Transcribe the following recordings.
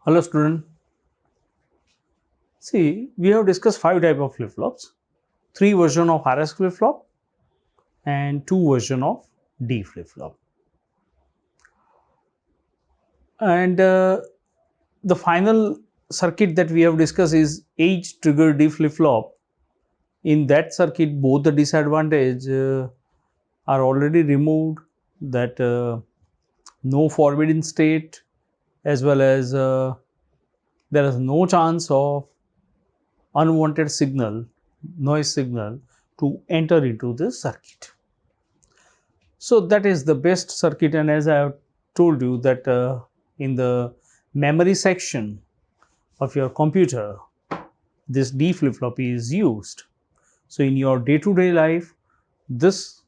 Hello student. See, we have discussed five type of flip-flops, three version of RS flip-flop and two version of D flip-flop. And the final circuit that we have discussed is age trigger D flip-flop. In that circuit, both the disadvantage are already removed, that no forbidden state, as well as there is no chance of unwanted signal, noise signal, to enter into the circuit. So that is the best circuit, and as I have told you that in the memory section of your computer, this D flip-flop is used. So in your day-to-day life, this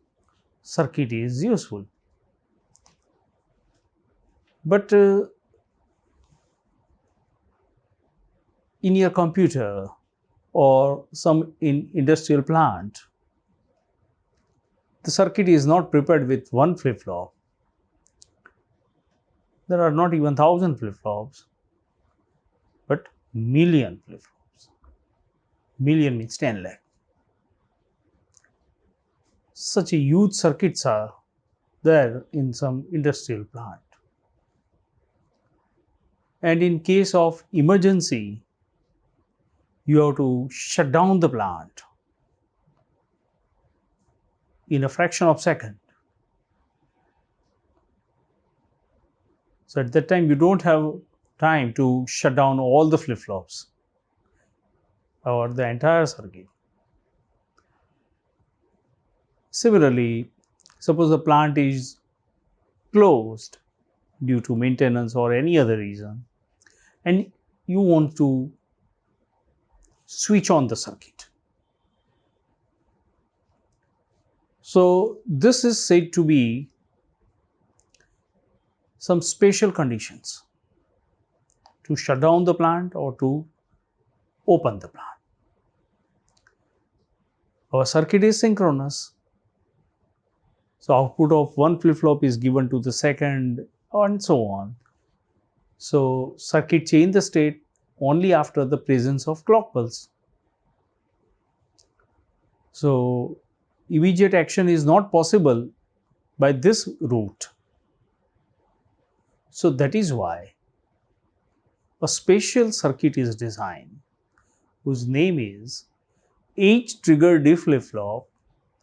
circuit is useful. But in your computer or some in industrial plant, the circuit is not prepared with one flip-flop. There are not even 1,000 flip-flops, but million flip-flops. Million means 10 lakh. Such a huge circuits are there in some industrial plant. And in case of emergency, you have to shut down the plant in a fraction of a second. So at that time, you don't have time to shut down all the flip-flops or the entire circuit. Similarly, suppose the plant is closed due to maintenance or any other reason, and you want to switch on the circuit. So this is said to be some special conditions to shut down the plant or to open the plant. Our circuit is synchronous, so output of one flip-flop is given to the second and so on. So circuit change the state only after the presence of clock pulse. So immediate action is not possible by this route. So that is why a special circuit is designed whose name is age trigger D flip-flop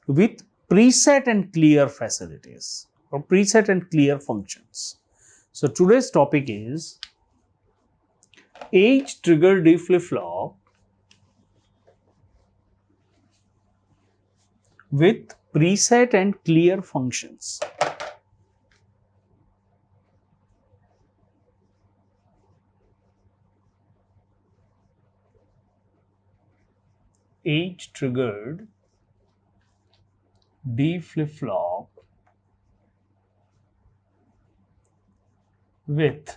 with preset and clear facilities or preset and clear functions. So today's topic is age trigger D flip-flop with preset and clear functions. Age triggered D flip-flop with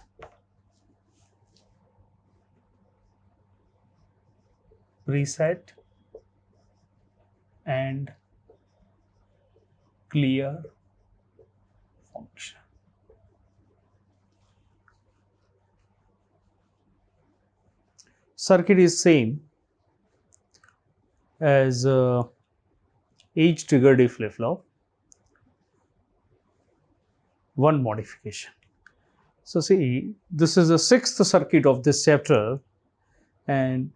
preset and clear function. Circuit is same as age trigger D flip-flop. One modification. So see, this is the sixth circuit of this chapter, and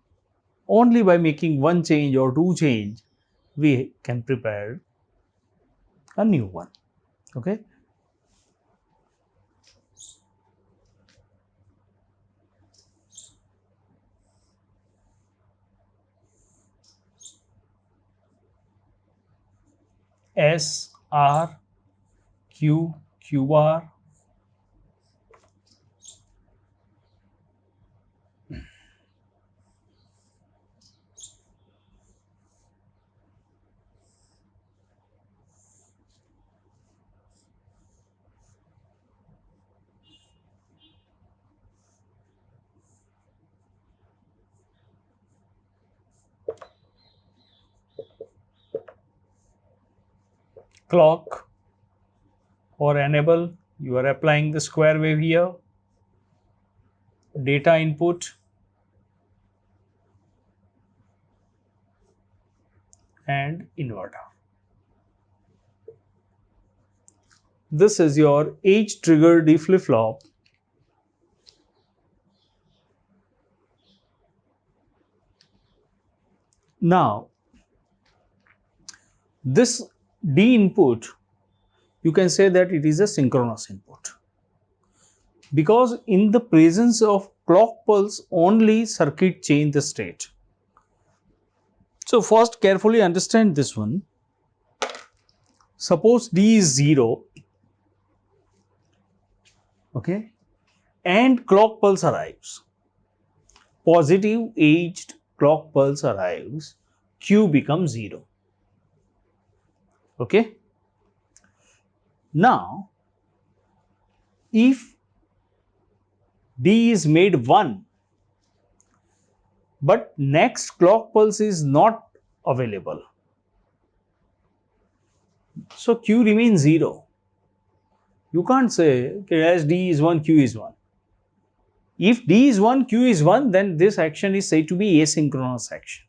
only by making one change or two change, we can prepare a new one. Okay. S R Q Q R clock or enable, you are applying the square wave here. data input and inverter. This is your age trigger D flip-flop. Now, this D input, you can say that it is a synchronous input, because in the presence of clock pulse only circuit change the state. So first carefully understand this one. Suppose D is 0, okay, and clock pulse arrives. Positive aged clock pulse arrives, Q becomes 0. Okay. Now, if D is made 1, but next clock pulse is not available, so Q remains 0. You can't say, okay, as D is 1, Q is 1. If D is 1, Q is 1, then this action is said to be asynchronous action.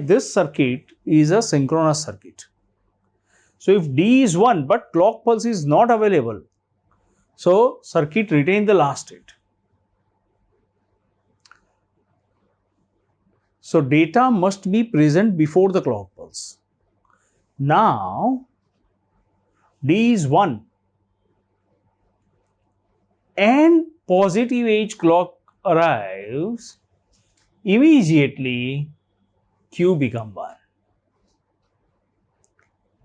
This circuit is a synchronous circuit. So if D is 1 but clock pulse is not available, so circuit retain the last state. So data must be present before the clock pulse. Now D is 1 and positive age clock arrives, immediately Q become 1.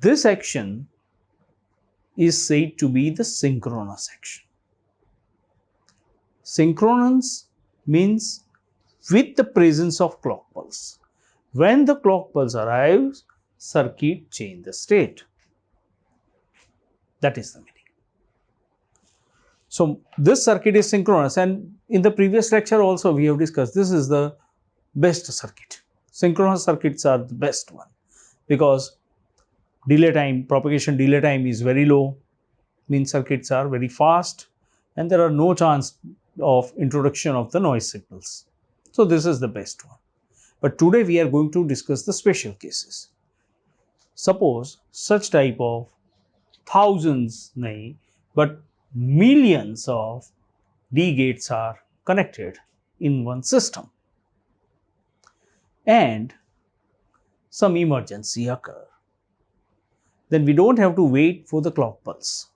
This action is said to be the synchronous action. Synchronous means with the presence of clock pulse. When the clock pulse arrives, circuit change the state. That is the meaning. So this circuit is synchronous, and in the previous lecture also we have discussed this is the best circuit. Synchronous circuits are the best one because delay time, propagation delay time is very low, means circuits are very fast and there are no chance of introduction of the noise signals. So this is the best one. But today we are going to discuss the special cases. Suppose such type of thousands, but millions of D gates are connected in one system and some emergency occur. Then we don't have to wait for the clock pulse.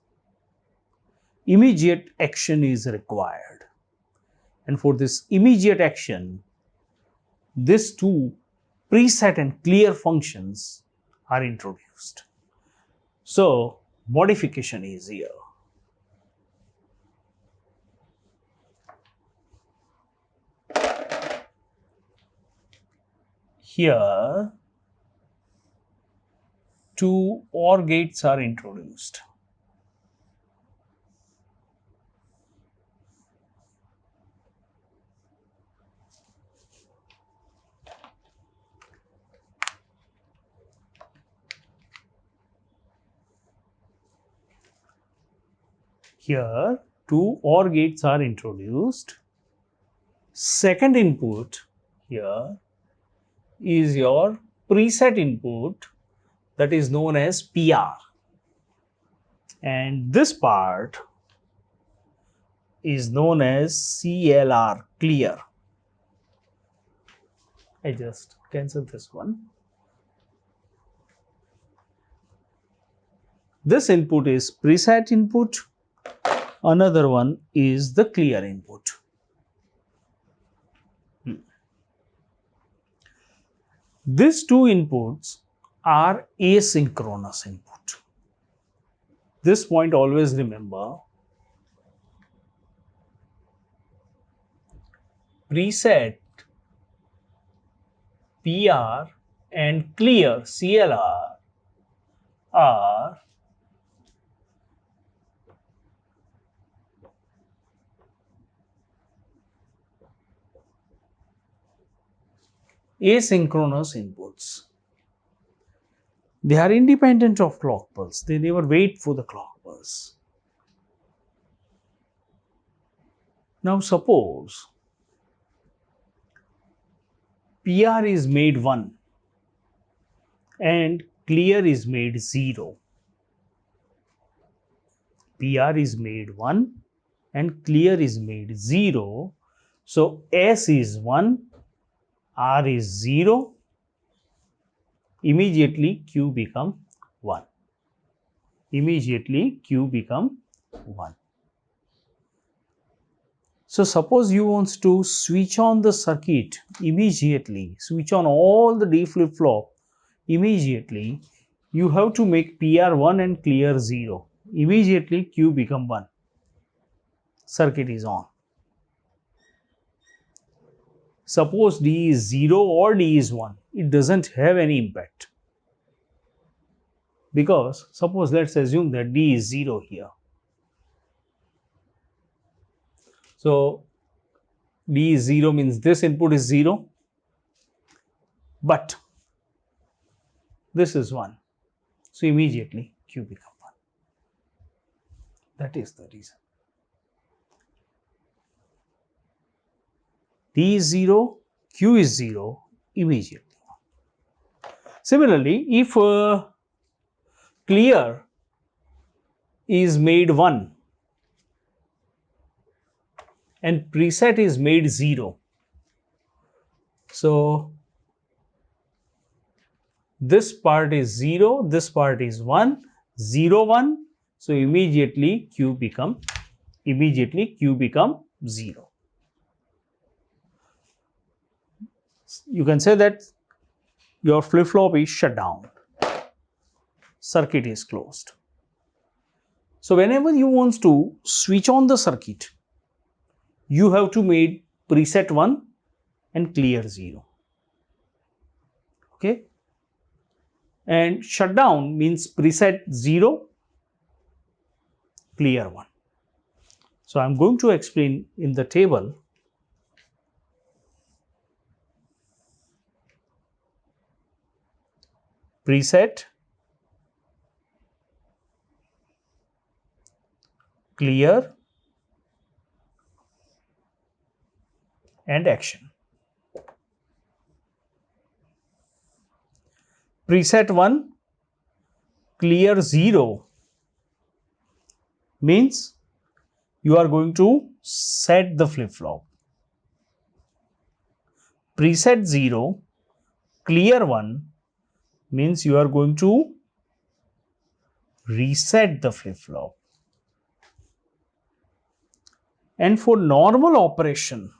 Immediate action is required. And for this immediate action, these two preset and clear functions are introduced. So modification is here. Here, two OR gates are introduced. Here, two OR gates are introduced. Second input here is your preset input, that is known as PR. And this part is known as CLR, clear. I just cancel this one. This input is preset input. Another one is the clear input. These two inputs are asynchronous input. This point always remember. Preset, PR and clear, CLR, are asynchronous inputs. They are independent of clock pulse. They never wait for the clock pulse. Now suppose PR is made 1 and clear is made 0. PR is made 1 and clear is made 0. So S is 1, R is 0. Immediately Q become 1. Immediately Q become 1. So suppose you want to switch on the circuit immediately, switch on all the D flip-flop immediately, you have to make PR 1 and clear 0. Immediately Q become 1. Circuit is on. Suppose D is 0 or D is 1, it doesn't have any impact. Because suppose let's assume that D is 0 here. So D is 0 means this input is 0, but this is 1. So immediately Q become 1. That is the reason. D is 0, Q is 0, immediately. Similarly, if clear is made 1 and preset is made 0, so this part is 0, this part is 1, 0, 1, so immediately Q become 0. You can say that your flip-flop is shut down, circuit is closed. So whenever you want to switch on the circuit, you have to make preset 1 and clear 0. Okay, and shutdown means preset 0, clear 1. So I am going to explain in the table. Preset, clear, and action. Preset 1, clear 0 means you are going to set the flip-flop. Preset 0, clear 1 means you are going to reset the flip-flop. And for normal operation,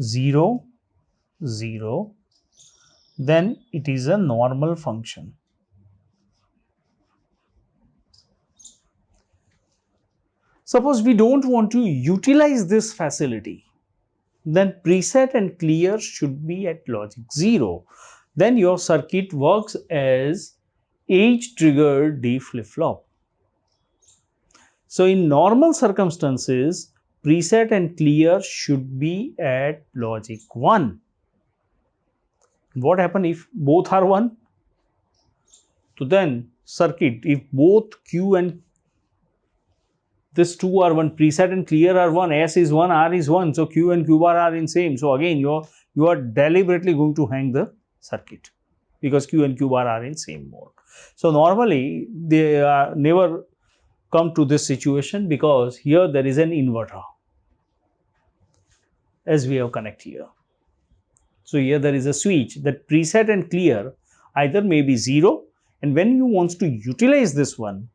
0, 0, then it is a normal function. Suppose we don't want to utilize this facility, then preset and clear should be at logic 0. Then your circuit works as age-triggered D flip-flop. So in normal circumstances, preset and clear should be at logic 1. What happens if both are 1? So then circuit, if both Q and this 2 are 1, preset and clear are 1, S is 1, R is 1, so Q and Q bar are in same. So again you are deliberately going to hang the circuit because Q and Q bar are in same mode. So normally they never come to this situation because here there is an inverter as we have connect here. So here there is a switch that preset and clear either may be 0, and when you want to utilize this one,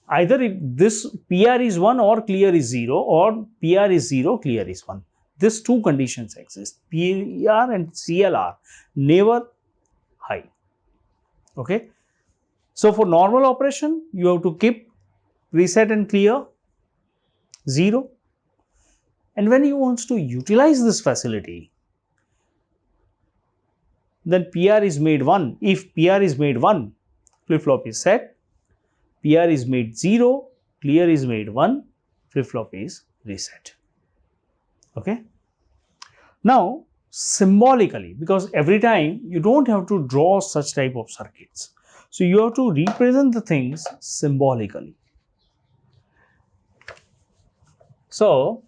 either this PR is 1 or clear is 0, or PR is 0, clear is 1. These two conditions exist. PR and CL are never high. Okay. So for normal operation, you have to keep preset and clear 0. And when you want to utilize this facility, then PR is made 1. If PR is made 1, flip-flop is set. PR is made 0, clear is made 1, flip-flop is reset. Okay. Now, symbolically, because every time you don't have to draw such type of circuits, so you have to represent the things symbolically. So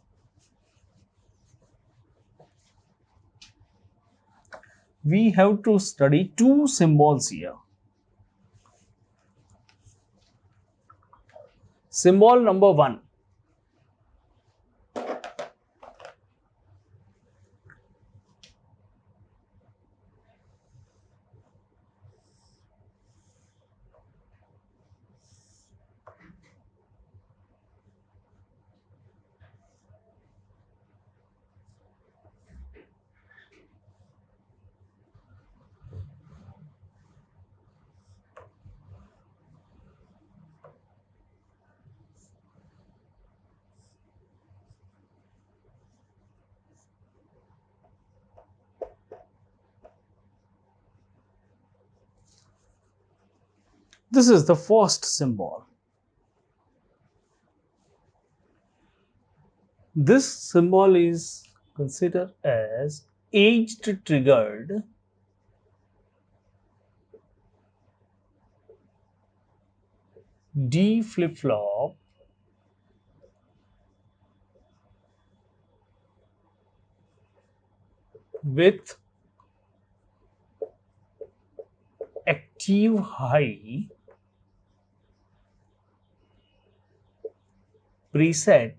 we have to study two symbols here. Symbol number one. This is the first symbol. This symbol is considered as age triggered D flip flop with active high preset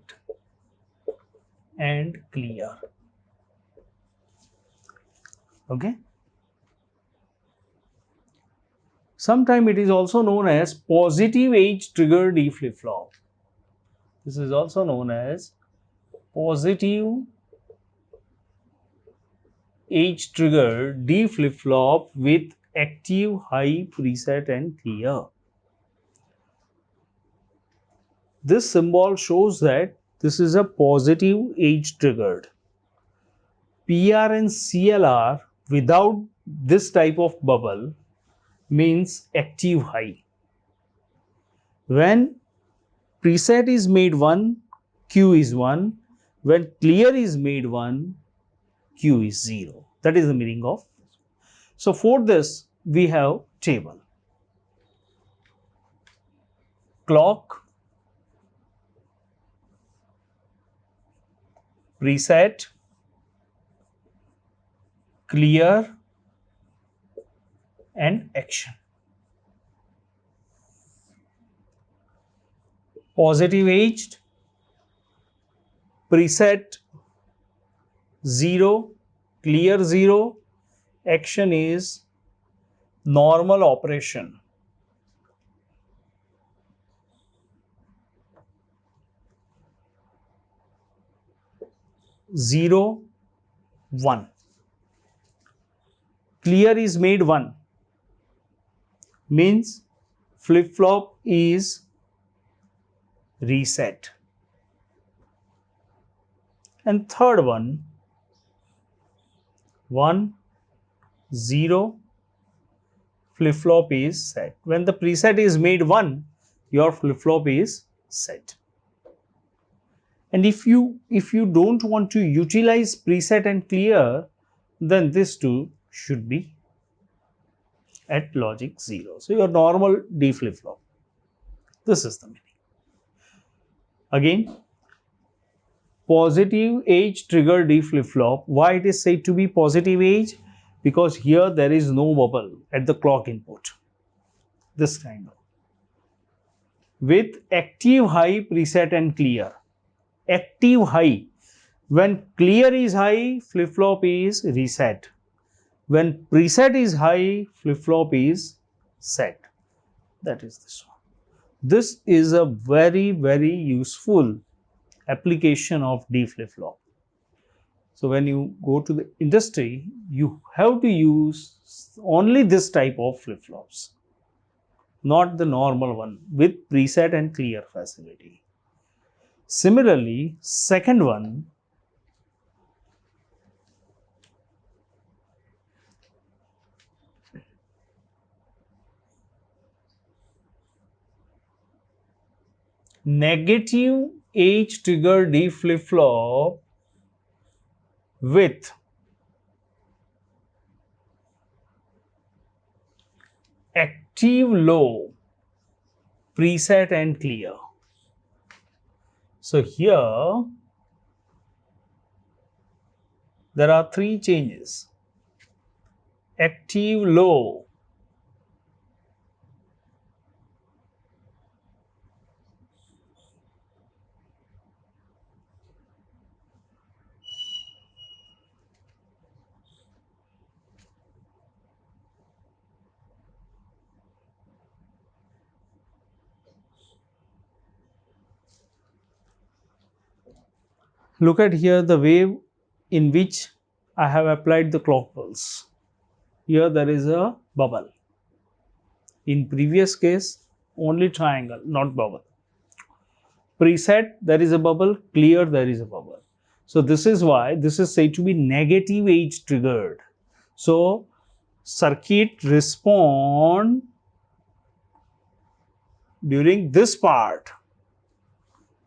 and clear. Okay. Sometimes it is also known as positive age trigger D flip flop. This is also known as positive age trigger D flip flop with active high preset and clear. This symbol shows that this is a positive age triggered. PR and CLR without this type of bubble means active high. When preset is made 1, Q is 1. When clear is made 1, Q is 0. That is the meaning of. So for this we have table. Clock, preset, clear and action. Positive aged, preset 0, clear 0, action is normal operation. Zero, 1. Clear is made 1 means flip flop is reset. And third one 1, 0, flip flop is set. When the preset is made 1, your flip flop is set. And if you don't want to utilize preset and clear, then this two should be at logic 0. So your normal D flip flop. This is the meaning. Again, positive age trigger D flip flop. Why it is said to be positive age? Because here there is no bubble at the clock input. This kind of. With active high preset and clear. Active high. When clear is high, flip flop is reset. When preset is high, flip flop is set. That is this one. This is a very, very useful application of D flip flop. So when you go to the industry, you have to use only this type of flip flops, not the normal one with preset and clear facility. Similarly, second one, negative age trigger D flip flop with active low preset and clear. So here there are three changes: active low, look at here the way in which I have applied the clock pulse. Here there is a bubble. In previous case, only triangle, not bubble. Preset, there is a bubble. Clear, there is a bubble. So this is why this is said to be negative age triggered. So circuit respond during this part,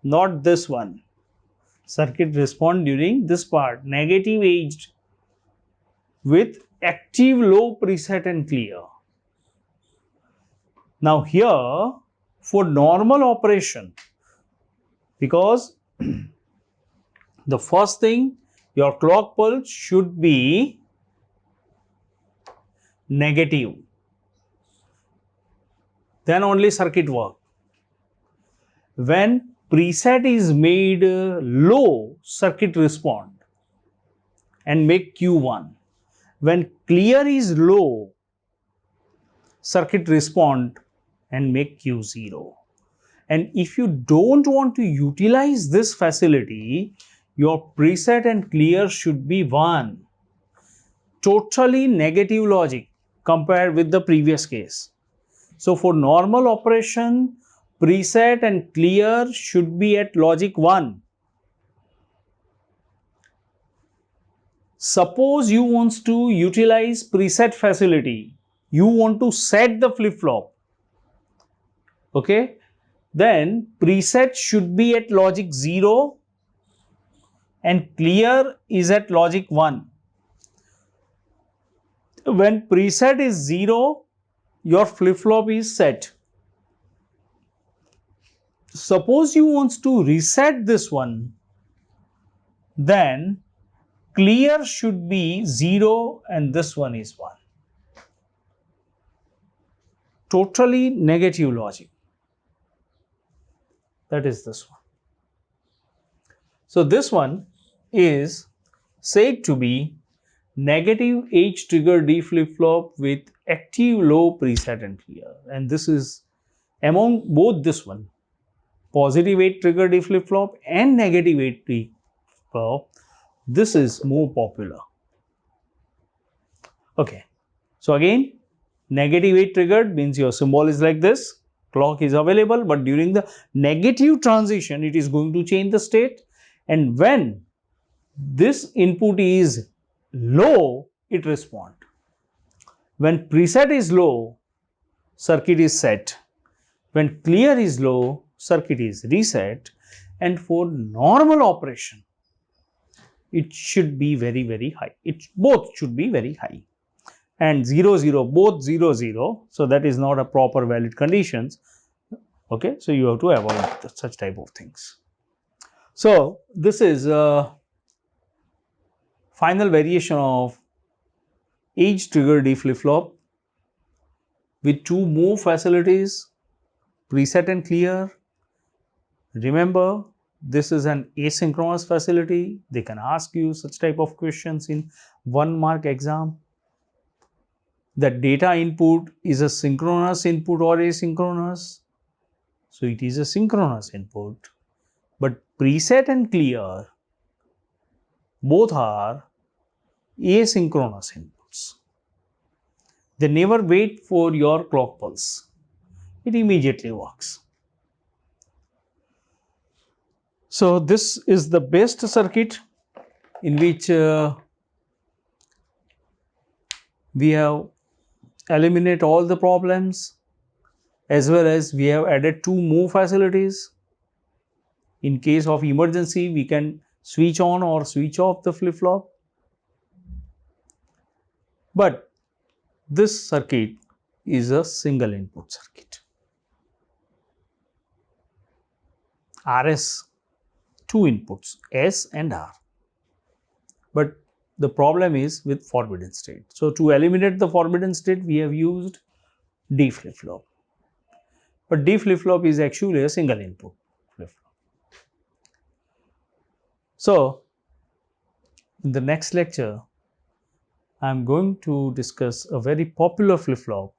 not this one. Circuit respond during this part, negative aged with active low, preset and clear. Now here for normal operation, because the first thing, your clock pulse should be negative, then only circuit work. When preset is made low, circuit respond and make Q1. When clear is low, circuit respond and make Q0. And if you don't want to utilize this facility, your preset and clear should be 1. Totally negative logic compared with the previous case. So for normal operation, preset and clear should be at logic 1. Suppose you want to utilize preset facility, you want to set the flip-flop, okay, then preset should be at logic 0 and clear is at logic 1. When preset is 0, your flip-flop is set. Suppose you want to reset this one, then clear should be 0 and this one is 1. Totally negative logic. That is this one. So this one is said to be negative age trigger D flip-flop with active low, preset and clear. And this is among both this one, positive age trigger D flip-flop and negative age D flip-flop, this is more popular. Okay. So again, negative age triggered means your symbol is like this. Clock is available, but during the negative transition, it is going to change the state. And when this input is low, it responds. When preset is low, circuit is set. When clear is low, circuit is reset. And for normal operation, it should be very, very high. It both should be very high. And 0, 0, both 0, 0. So that is not a proper valid conditions. Okay, so you have to avoid such type of things. So this is a final variation of age trigger D flip-flop with 2 more facilities, preset and clear. Remember, this is an asynchronous facility. They can ask you such type of questions in 1-mark exam. The data input is a synchronous input or asynchronous. So it is a synchronous input. But preset and clear both are asynchronous inputs. They never wait for your clock pulse. It immediately works. So this is the best circuit in which we have eliminated all the problems, as well as we have added 2 more facilities. In case of emergency, we can switch on or switch off the flip-flop. But this circuit is a single input circuit. RS two inputs S and R. But the problem is with forbidden state. So to eliminate the forbidden state, we have used D flip-flop. But D flip-flop is actually a single input flip-flop. So in the next lecture, I am going to discuss a very popular flip-flop,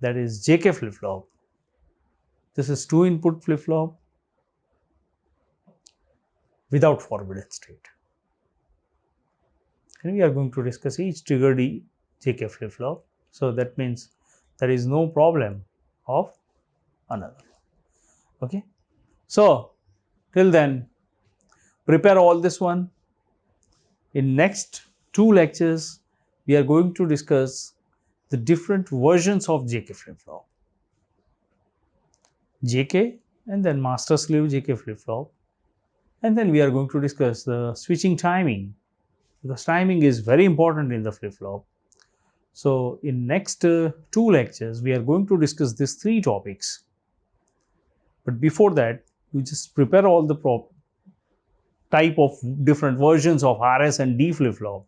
that is JK flip-flop. This is two input flip-flop without forbidden state. And we are going to discuss each trigger D JK flip-flop. So that means there is no problem of another. Okay. So till then, prepare all this one. In next two lectures, we are going to discuss the different versions of JK flip-flop. JK and then master slave JK flip-flop. And then we are going to discuss the switching timing, because timing is very important in the flip-flop. So in next two lectures, we are going to discuss these three topics. But before that, you just prepare all the type of different versions of RS and D flip-flop.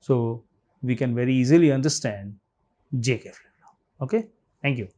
So we can very easily understand JK flip-flop. Okay, thank you.